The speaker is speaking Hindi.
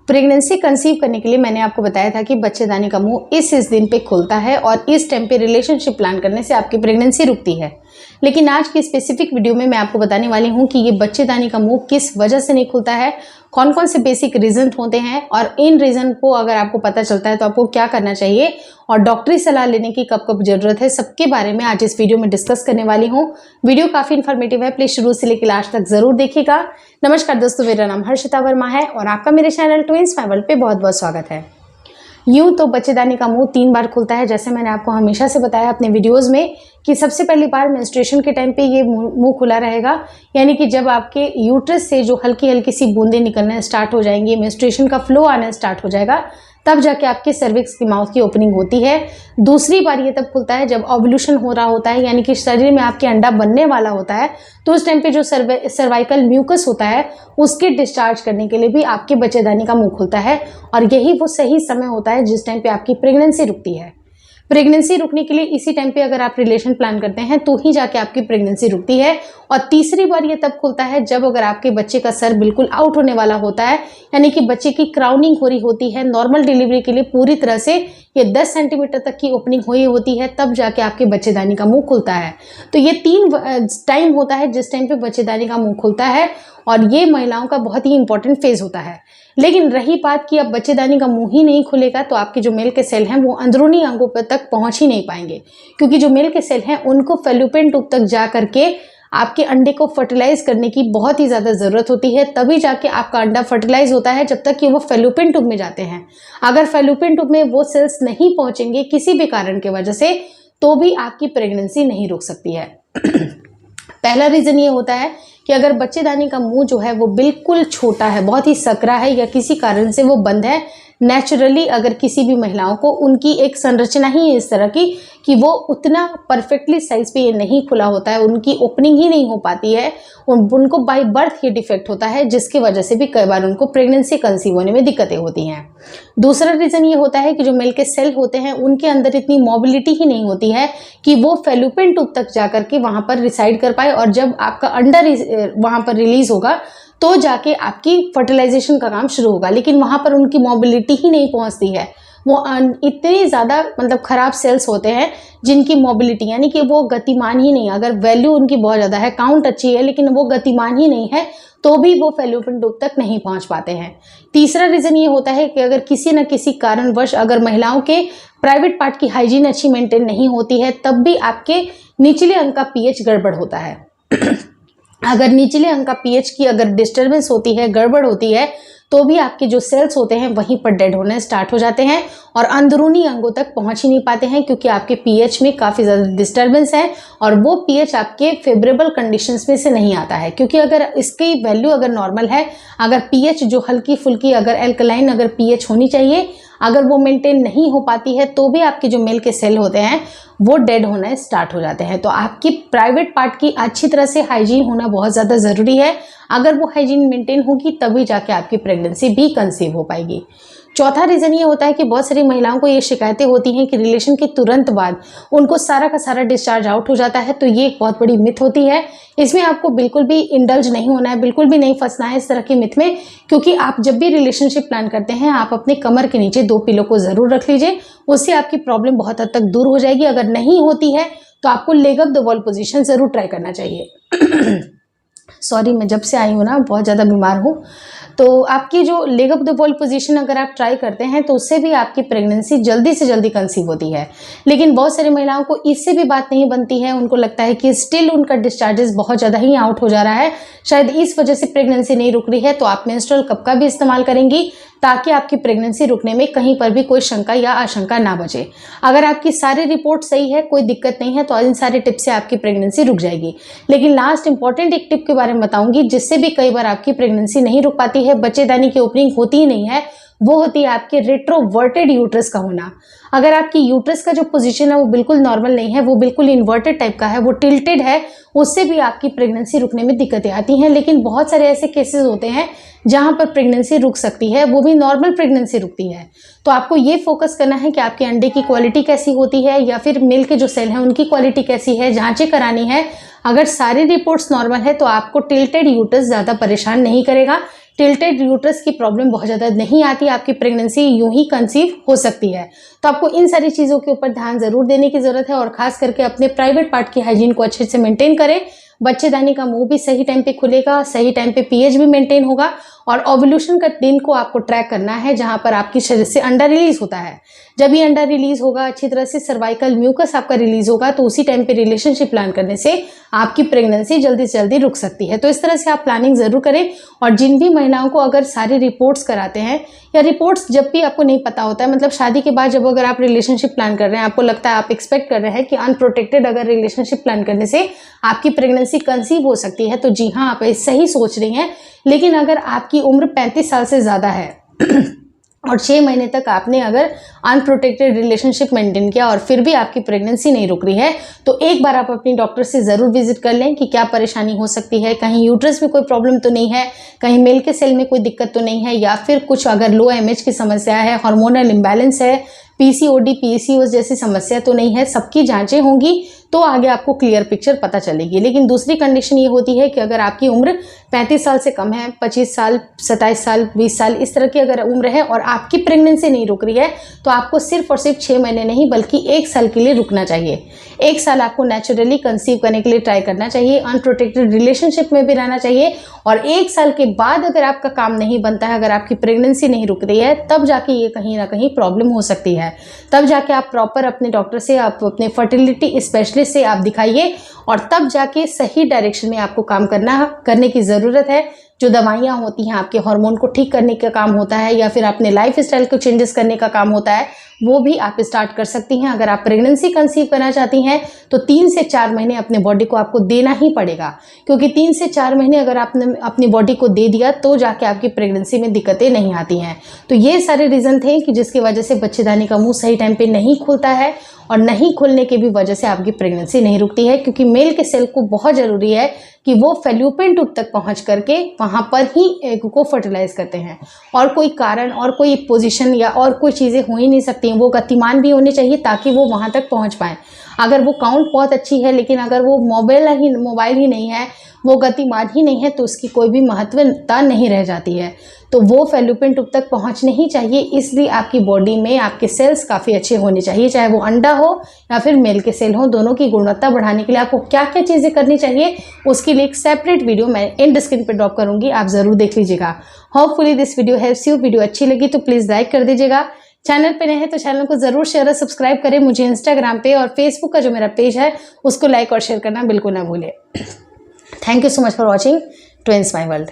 प्रेगनेंसी कंसीव करने के लिए मैंने आपको बताया था कि बच्चेदानी का मुंह इस दिन पे खुलता है और इस टाइम पे रिलेशनशिप प्लान करने से आपकी प्रेगनेंसी रुकती है। लेकिन आज की स्पेसिफिक वीडियो में मैं आपको बताने वाली हूँ कि ये बच्चेदानी का मुंह किस वजह से नहीं खुलता है, कौन कौन से बेसिक रीजन होते हैं और इन रीजन को अगर आपको पता चलता है तो आपको क्या करना चाहिए और डॉक्टरी सलाह लेने की कब कब जरूरत है, सबके बारे में आज इस वीडियो में डिस्कस करने वाली हूँ। वीडियो काफी इन्फॉर्मेटिव है, प्लीज शुरू से लेकर लास्ट तक जरूर देखिएगा। नमस्कार दोस्तों, मेरा नाम हर्षिता वर्मा है और आपका मेरे चैनल ट्विंस फाइव वर्ल्ड पे बहुत बहुत स्वागत है। यूं तो बच्चेदानी का मुंह 3 बार खुलता है, जैसे मैंने आपको हमेशा से बताया अपने वीडियोस में कि सबसे पहली बार मेंस्ट्रुएशन के टाइम पे ये मुंह खुला रहेगा, यानी कि जब आपके यूट्रस से जो हल्की हल्की सी बूंदें निकलना स्टार्ट हो जाएंगी, मेंस्ट्रुएशन का फ्लो आना स्टार्ट हो जाएगा, तब जाके आपके सर्विक्स की माउथ की ओपनिंग होती है। दूसरी बार ये तब खुलता है जब ओव्यूलेशन हो रहा होता है, यानी कि शरीर में आपके अंडा बनने वाला होता है, तो उस टाइम पे जो सर्वाइकल म्यूकस होता है उसके डिस्चार्ज करने के लिए भी आपके बच्चेदानी का मुंह खुलता है और यही वो सही समय होता है जिस टाइम पे आपकी प्रेगनेंसी रुकती है। प्रेगनेंसी रुकने के लिए इसी टाइम पे अगर आप रिलेशन प्लान करते हैं तो ही जाके आपकी प्रेगनेंसी रुकती है। और तीसरी बार ये तब खुलता है जब अगर आपके बच्चे का सर बिल्कुल आउट होने वाला होता है, यानी कि बच्चे की क्राउनिंग हो रही होती है, नॉर्मल डिलीवरी के लिए पूरी तरह से ये 10 सेंटीमीटर तक की ओपनिंग हुई होती है, तब जाके आपके बच्चेदानी का मुंह खुलता है। तो ये 3 टाइम होता है जिस टाइम पे बच्चेदानी का मुंह खुलता है और ये महिलाओं का बहुत ही इंपॉर्टेंट फेज होता है। लेकिन रही बात कि अब बच्चेदानी का मुंह ही नहीं खुलेगा तो आपके जो मेल के सेल हैं वो अंदरूनी अंगों पर तक पहुंच ही नहीं पाएंगे, क्योंकि जो मेल के सेल हैं उनको फैलोपियन ट्यूब तक जा करके आपके अंडे को फर्टिलाइज करने की बहुत ही ज़्यादा ज़रूरत होती है, तभी जाके आपका अंडा फर्टिलाइज होता है, जब तक कि वो फैलोपियन ट्यूब में जाते हैं। अगर फैलोपियन ट्यूब में वो सेल्स नहीं पहुंचेंगे किसी भी कारण की वजह से, तो भी आपकी प्रेगनेंसी नहीं रुक सकती है। पहला रीज़न ये होता है कि अगर बच्चेदानी का मुंह जो है वो बिल्कुल छोटा है, बहुत ही सकरा है या किसी कारण से वो बंद है, नेचुरली अगर किसी भी महिलाओं को उनकी एक संरचना ही है इस तरह की कि वो उतना परफेक्टली साइज पे ये नहीं खुला होता है, उनकी ओपनिंग ही नहीं हो पाती है, उनको बाय बर्थ ये डिफेक्ट होता है, जिसकी वजह से भी कई बार उनको प्रेगनेंसी कंसीव होने में दिक्कतें होती हैं। दूसरा रीज़न ये होता है कि जो मेल के सेल होते हैं उनके अंदर इतनी मोबिलिटी ही नहीं होती है कि वो फैलोपियन ट्यूब तक जा करके वहाँ पर रिसाइड कर पाए, और जब आपका अंडा वहाँ पर रिलीज होगा तो जाके आपकी फर्टिलाइजेशन का काम शुरू होगा। लेकिन वहाँ पर उनकी मोबिलिटी ही नहीं पहुँचती है, वो इतने ज़्यादा मतलब ख़राब सेल्स होते हैं जिनकी मोबिलिटी यानी कि वो गतिमान ही नहीं, अगर वैल्यू उनकी बहुत ज़्यादा है, काउंट अच्छी है, लेकिन वो गतिमान ही नहीं है, तो भी वो फैलोपियन ट्यूब तक नहीं पहुंच पाते हैं। तीसरा रीज़न ये होता है कि अगर किसी न किसी कारणवश अगर महिलाओं के प्राइवेट पार्ट की हाइजीन अच्छी मेंटेन नहीं होती है, तब भी आपके निचले अंग का पीएच गड़बड़ होता है। अगर निचले अंग का पीएच की अगर डिस्टर्बेंस होती है, गड़बड़ होती है, तो भी आपके जो सेल्स होते हैं वहीं पर डेड होने स्टार्ट हो जाते हैं और अंदरूनी अंगों तक पहुंच ही नहीं पाते हैं, क्योंकि आपके पीएच में काफ़ी ज़्यादा डिस्टर्बेंस है और वो पीएच आपके फेवरेबल कंडीशंस में से नहीं आता है। क्योंकि अगर इसकी वैल्यू अगर नॉर्मल है, अगर पीएच जो हल्की फुल्की अगर एल्कलाइन अगर पीएच होनी चाहिए, अगर वो मेंटेन नहीं हो पाती है, तो भी आपके जो मेल के सेल होते हैं वो डेड होना स्टार्ट हो जाते हैं। तो आपकी प्राइवेट पार्ट की अच्छी तरह से हाइजीन होना बहुत ज़्यादा ज़रूरी है। अगर वो हाइजीन मेंटेन होगी तभी जाके आपकी प्रेगनेंसी भी कंसीव हो पाएगी। चौथा रीज़न ये होता है कि बहुत सारी महिलाओं को ये शिकायतें होती हैं कि रिलेशन के तुरंत बाद उनको सारा का सारा डिस्चार्ज आउट हो जाता है, तो ये एक बहुत बड़ी मिथ होती है। इसमें आपको बिल्कुल भी इंडल्ज नहीं होना है, बिल्कुल भी नहीं फंसना है इस तरह की मिथ में, क्योंकि आप जब भी रिलेशनशिप प्लान करते हैं आप अपने कमर के नीचे 2 पिलो को ज़रूर रख लीजिए, उससे आपकी प्रॉब्लम बहुत हद तक दूर हो जाएगी। अगर नहीं होती है तो आपको leg up the wall position ज़रूर ट्राई करना चाहिए। सॉरी, मैं जब से आई हूँ ना बहुत ज़्यादा बीमार हूँ, तो आपकी जो leg up the wall position अगर आप ट्राई करते हैं तो उससे भी आपकी प्रेगनेंसी जल्दी से जल्दी कंसीव होती है। लेकिन बहुत सारी महिलाओं को इससे भी बात नहीं बनती है, उनको लगता है कि स्टिल उनका डिस्चार्जेस बहुत ज़्यादा ही आउट हो जा रहा है, शायद इस वजह से प्रेगनेंसी नहीं रुक रही है। तो आप मेंस्ट्रुअल कप का भी इस्तेमाल करेंगी ताकि आपकी प्रेगनेंसी रुकने में कहीं पर भी कोई शंका या आशंका ना बचे। अगर आपकी सारी रिपोर्ट सही है, कोई दिक्कत नहीं है, तो इन सारे टिप्स से आपकी प्रेगनेंसी रुक जाएगी। लेकिन लास्ट इंपॉर्टेंट एक टिप के बारे में बताऊंगी जिससे भी कई बार आपकी प्रेगनेंसी नहीं रुक पाती है, बच्चेदानी की ओपनिंग होती ही नहीं है, वो होती है आपके रेट्रोवर्टेड यूट्रस का होना। अगर आपकी यूट्रस का जो पोजीशन है वो बिल्कुल नॉर्मल नहीं है, वो बिल्कुल इन्वर्टेड टाइप का है, वो टिल्टेड है, उससे भी आपकी प्रेगनेंसी रुकने में दिक्कतें आती हैं। लेकिन बहुत सारे ऐसे केसेस होते हैं जहां पर प्रेगनेंसी रुक सकती है, वो भी नॉर्मल प्रेगनेंसी रुकती है। तो आपको ये फोकस करना है कि आपके अंडे की क्वालिटी कैसी होती है या फिर मेल के जो सेल हैं उनकी क्वालिटी कैसी है, जांचें करानी है। अगर सारी रिपोर्ट्स नॉर्मल है तो आपको टिल्टेड यूट्रस ज़्यादा परेशान नहीं करेगा। टिल्टेड यूट्रस की प्रॉब्लम बहुत ज़्यादा नहीं आती, आपकी प्रेगनेंसी यूं ही कंसीव हो सकती है। तो आपको इन सारी चीज़ों के ऊपर ध्यान ज़रूर देने की ज़रूरत है और खास करके अपने प्राइवेट पार्ट की हाइजीन को अच्छे से मेंटेन करें। बच्चेदानी का मुंह भी सही टाइम पे खुलेगा, सही टाइम पे पीएच भी मेंटेन होगा और ओव्यूलेशन का दिन को आपको ट्रैक करना है जहां पर आपकी शरीर से अंडा रिलीज होता है। जब ये अंडा रिलीज होगा, अच्छी तरह से सर्वाइकल म्यूकस आपका रिलीज होगा, तो उसी टाइम पे रिलेशनशिप प्लान करने से आपकी प्रेगनेंसी जल्दी से जल्दी रुक सकती है। तो इस तरह से आप प्लानिंग जरूर करें। और जिन भी महिलाओं को अगर सारी रिपोर्ट्स कराते हैं या रिपोर्ट्स जब भी आपको नहीं पता होता है, मतलब शादी के बाद जब अगर आप रिलेशनशिप प्लान कर रहे हैं, आपको लगता है, आप एक्सपेक्ट कर रहे हैं कि अनप्रोटेक्टेड अगर रिलेशनशिप प्लान करने से आपकी प्रेगनेंसी कंसीव हो सकती है, तो जी हाँ, आप सही सोच रही हैं। लेकिन अगर आपकी उम्र 35 साल से ज़्यादा है और 6 महीने तक आपने अगर अनप्रोटेक्टेड रिलेशनशिप मेंटेन किया और फिर भी आपकी प्रेगनेंसी नहीं रुक रही है, तो एक बार आप अपनी डॉक्टर से ज़रूर विजिट कर लें कि क्या परेशानी हो सकती है। कहीं यूट्रस में कोई प्रॉब्लम तो नहीं है, कहीं मेल के सेल में कोई दिक्कत तो नहीं है, या फिर कुछ अगर लो एमएच की समस्या है, हार्मोनल इम्बैलेंस है, पीसीओडी पीसीओएस जैसी समस्या तो नहीं है। सबकी जांचें होंगी तो आगे आपको क्लियर पिक्चर पता चलेगी। लेकिन दूसरी कंडीशन ये होती है कि अगर आपकी उम्र 35 साल से कम है, 25 साल, 27 साल, 20 साल, इस तरह की अगर उम्र है और आपकी प्रेगनेंसी नहीं रुक रही है, तो आपको सिर्फ और सिर्फ 6 महीने नहीं बल्कि 1 साल के लिए रुकना चाहिए। 1 साल आपको नेचुरली कंसीव करने के लिए ट्राई करना चाहिए, अनप्रोटेक्टेड रिलेशनशिप में भी रहना चाहिए। और 1 साल के बाद अगर आपका काम नहीं बनता है, अगर आपकी प्रेगनेंसी नहीं रुक रही है, तब जाके ये कहीं ना कहीं प्रॉब्लम हो सकती है। तब जाके आप प्रॉपर अपने डॉक्टर से, आप अपने फर्टिलिटी स्पेशलिस्ट से आप दिखाइए और तब जाके सही डायरेक्शन में आपको काम करने की ज़रूरत है। जो दवाइयाँ होती हैं, आपके हार्मोन को ठीक करने का काम होता है या फिर अपने लाइफ स्टाइल को चेंजेस करने का काम होता है, वो भी आप स्टार्ट कर सकती हैं। अगर आप प्रेगनेंसी कंसीव करना चाहती हैं तो 3 से 4 महीने अपने बॉडी को आपको देना ही पड़ेगा, क्योंकि 3 से 4 महीने अगर आपने अपनी बॉडी को दे दिया तो जाके आपकी प्रेगनेंसी में दिक्कतें नहीं आती हैं। तो ये सारे रीज़न थे कि जिसकी वजह से बच्चेदानी का मुंह सही टाइम पे नहीं खुलता है और नहीं खुलने की भी वजह से आपकी प्रेगनेंसी नहीं रुकती है, क्योंकि मेल के सेल को बहुत ज़रूरी है कि वो फैल्यूपियन ट्यूब तक पहुंच करके वहां पर ही एग को फर्टिलाइज करते हैं। और कोई कारण और कोई पोजीशन या और कोई चीज़ें हो ही नहीं सकती हैं, वो गतिमान भी होनी चाहिए ताकि वो वहां तक पहुंच पाएँ। अगर वो काउंट बहुत अच्छी है लेकिन अगर वो मोबाइल ही नहीं है, वो गतिमान ही नहीं है, तो उसकी कोई भी महत्वता नहीं रह जाती है। तो वो फैल्यूपियन ट्यूब तक पहुंचनी ही चाहिए। इसलिए आपकी बॉडी में आपके सेल्स काफ़ी अच्छे होने चाहिए, चाहे वो अंडा हो या फिर मेल के सेल हो। दोनों की गुणवत्ता बढ़ाने के लिए आपको क्या क्या चीज़ें करनी चाहिए, उसके लिए एक सेपरेट वीडियो मैं एंड स्क्रीन पर ड्रॉप करूँगी, आप ज़रूर देख लीजिएगा। Hopefully this video helps you. Video अच्छी लगी तो प्लीज़ लाइक कर दीजिएगा। चैनल पे नए हैं तो चैनल को जरूर शेयर और सब्सक्राइब करें। मुझे इंस्टाग्राम पे और फेसबुक का जो मेरा पेज है उसको लाइक और शेयर करना बिल्कुल ना भूलें। Thank you so much for watching twins my world.